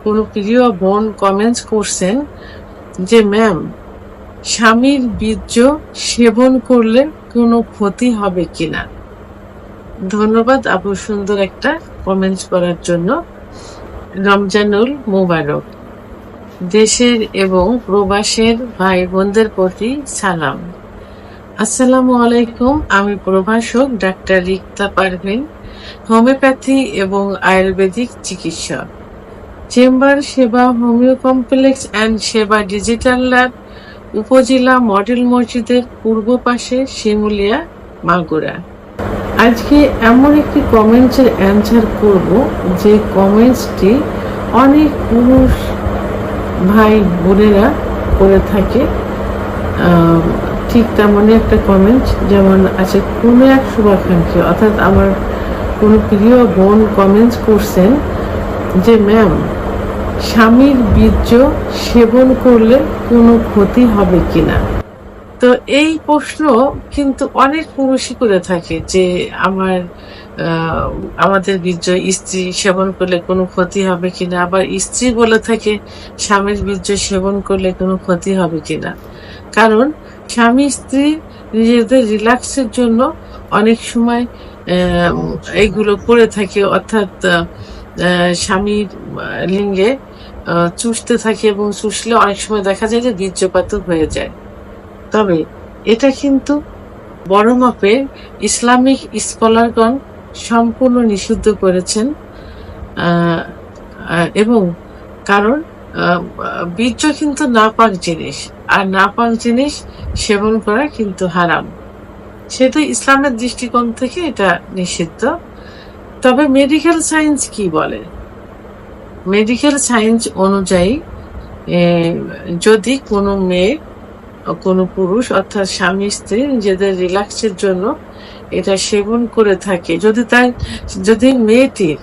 কোনো প্রিয় বোন কমেন্টস করছেন যে ম্যাম, স্বামীর বীর্য সেবন করলে কোনো ক্ষতি হবে কিনা। ধন্যবাদ আপু সুন্দর একটা কমেন্টস করার জন্য। রমজানুল মুবারক। দেশের এবং প্রবাসের ভাই বোনদের প্রতি সালাম। আসসালামু আলাইকুম। আমি প্রভাষক ডাক্তার রিক্তা পারভিন, হোমিওপ্যাথি এবং আয়ুর্বেদিক চিকিৎসক, চেম্বার সেবা, হোমিও কমপ্লেক্স অ্যান্ড সেবা ডিজিটাল ল্যাব, উপজেলা মডেল মসজিদের পূর্ব পাশে, শিমুলিয়া, মাগুরা। আজকে এমন একটি কমেন্টসের অ্যান্সার করব যে কমেন্টসটি অনেক পুরুষ ভাই বোনেরা করে থাকে। ঠিক তেমনই একটা কমেন্ট, যেমন আছে কোনো এক শুভাকাঙ্ক্ষী, অর্থাৎ আমার কোনো প্রিয় বোন কমেন্টস করছেন যে ম্যাম, স্বামীর বীর্য সেবন করলে কোনো ক্ষতি হবে কিনা। তো এই প্রশ্ন কিন্তু অনেক পুরুষই করে থাকে যে আমাদের বীর্য স্ত্রী সেবন করলে কোনো ক্ষতি হবে কিনা, আবার স্ত্রী বলে থাকে স্বামীর বীর্য সেবন করলে কোনো ক্ষতি হবে কিনা। কারণ স্বামী স্ত্রী নিজেদের রিল্যাক্সের জন্য অনেক সময় এইগুলো করে থাকে, অর্থাৎ স্বামীর লিঙ্গে চুষতে থাকে এবং চুষলে অনেক সময় দেখা যায় যে বীর্যপাত হয়ে যায়। তবে এটা কিন্তু বড় মাপের ইসলামিক স্কলারগণ সম্পূর্ণ নিষিদ্ধ করেছেন, এবং কারণ বীর্য কিন্তু নাপাক জিনিস, আর নাপাক জিনিস সেবন করা কিন্তু হারাম। সেটা ইসলামের দৃষ্টিকোণ থেকে এটা নিষিদ্ধ। তবে মেডিকেল সায়েন্স কি বলে? মেডিকেল সায়েন্স অনুযায়ী যদি কোনো মেয়ে, কোনো পুরুষ অর্থাৎ স্বামী স্ত্রী নিজেদের রিল্যাক্সের জন্য এটা সেবন করে থাকে, যদি মেয়েটির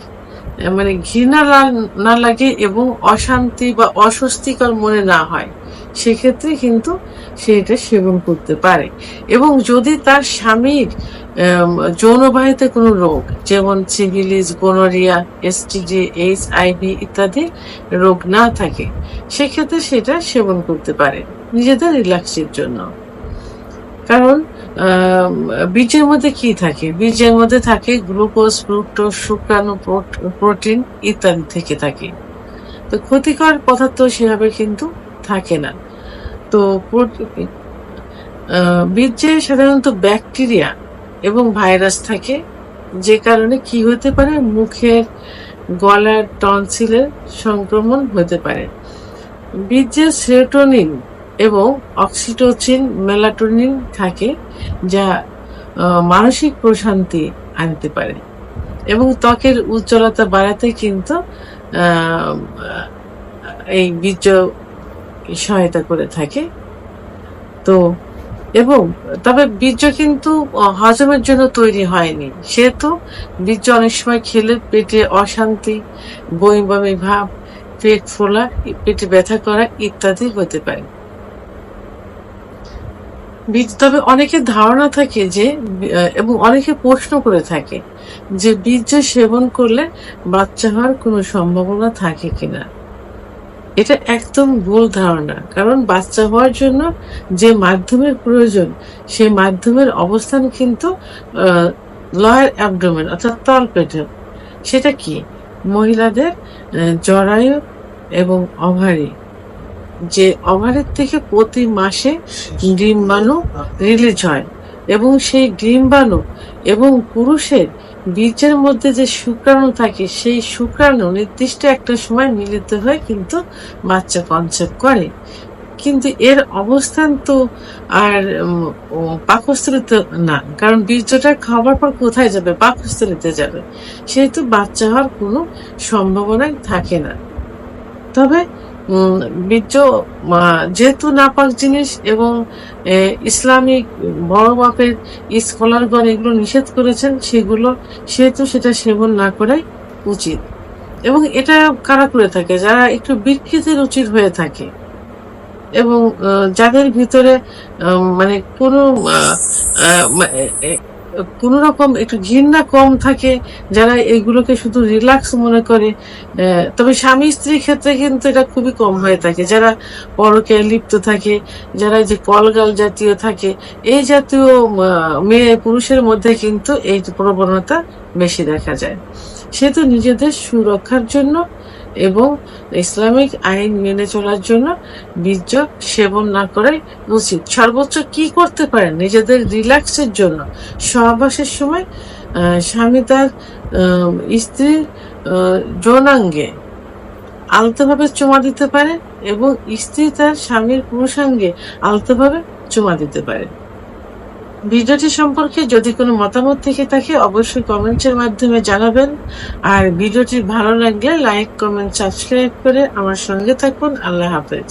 মানে ঘৃণা না লাগে এবং অশান্তি বা অস্বস্তিকর মনে না হয়, সেক্ষেত্রে কিন্তু সে এটা সেবন করতে পারে। এবং যদি তার স্বামীর যৌনবাহিত কোনো রোগ, যেমন সিফিলিস, গোনোরিয়া, এসটিডি, HIV ইত্যাদি রোগ না থাকে, সেক্ষেত্রে সেটা সেবন করতে পারে নিজেদের রিল্যাক্সের জন্য। কারণ বীজের মধ্যে কি থাকে? বীজের মধ্যে থাকে গ্লুকোজ, ফ্রুক্টোজ, শুক্রাণু, প্রোটিন ইত্যাদি থেকে থাকে। তো ক্ষতিকর পদার্থ সেভাবে কিন্তু থাকে না। তো বীর্যে সাধারণত ব্যাকটেরিয়া এবং ভাইরাস থাকে, যে কারণে কি হতে পারে, মুখের, গলার, টনসিলের সংক্রমণ হতে পারে। বীর্যে সেরোটোনিন এবং অক্সিটোসিন, মেলাটোনিন থাকে, যা মানসিক প্রশান্তি আনতে পারে এবং ত্বকের উজ্জ্বলতা বাড়াতে কিন্তু এই বীর্য সহায়তা করে থাকে। তো তবে বীর্য কিন্তু হজমের জন্য তৈরি হয়নি, সেহেতু বীর্য অনেক সময় খেলে পেটে অশান্তি, বমি বমি ভাব, পেট ফোলা, পেটে ব্যথা করা ইত্যাদি হতে পারে। তবে অনেকের ধারণা থাকে যে, এবং অনেকে প্রশ্ন করে থাকে যে বীর্য সেবন করলে বাচ্চা হওয়ার কোনো সম্ভাবনা থাকে কিনা। এটা একদম ভুল ধারণা। কারণ বাচ্চা হওয়ার জন্য যে মাধ্যমের প্রয়োজন, সেই মাধ্যমের অবস্থান কিন্তু লয়ার অ্যাবডোমেন অর্থাৎ তলপেটে। সেটা কি? মহিলাদের জরায়ু এবং ওভারি, যে ওভারির থেকে প্রতি মাসে ডিম্বাণু রিলিজ হয়, এবং সেই ডিম্বাণু এবং পুরুষের বীর্যের মধ্যে যে শুক্রাণু থাকে, সেই শুক্রাণু নির্দিষ্ট একটা সময় মিলিত হয়ে কিন্তু বাচ্চা কনসেপ্ট করে। কিন্তু এর অবস্থান তো আর পাকস্থলীতে না, কারণ বীর্যটা খাওয়ার পর কোথায় যাবে? পাকস্থলীতে যাবে। সেহেতু বাচ্চা হওয়ার কোনো সম্ভাবনাই থাকে না। তবে বীর্য যেহেতু নাপাক জিনিস এবং ইসলামিক বড় মাপের স্কলারগণ এগুলো নিষেধ করেছেন, সেহেতু সেটা সেবন না করাই উচিত। এবং এটা কারা করে থাকে? যারা একটু বিকৃতি রুচির হয়ে থাকে এবং যাদের ভিতরে মানে কোনো কোনো রকম একটু ঘৃণা কম থাকে, যারা এগুলোকে শুধু রিল্যাক্স মনে করে। তবে স্বামী স্ত্রীর ক্ষেত্রে কিন্তু এটা খুবই কম হয়ে থাকে। যারা পরকীয়ায় লিপ্ত থাকে, যারা এই যে কলগাল জাতীয় থাকে, এই জাতীয় মেয়ে পুরুষের মধ্যে কিন্তু এই প্রবণতা বেশি দেখা যায়। সেহেতু নিজেদের সুরক্ষার জন্য এবং ইসলামিক আইন মেনে চলার জন্য বীর্য সেবন না করাই উচিত। সর্বোচ্চ কি করতে পারেন নিজেদের রিল্যাক্সের জন্য? সহবাসের সময় স্বামী তার স্ত্রীর যৌনাঙ্গে আলতোভাবে চুমা দিতে পারে এবং স্ত্রী তার স্বামীর পুরুষাঙ্গে আলতোভাবে চুমা দিতে পারে। ভিডিওটি সম্পর্কে যদি কোনো মতামত থেকে থাকে অবশ্যই কমেন্টের মাধ্যমে জানাবেন। আর ভিডিওটি ভালো লাগলে লাইক, কমেন্ট, সাবস্ক্রাইব করে আমার সঙ্গে থাকুন। আল্লাহ হাফেজ।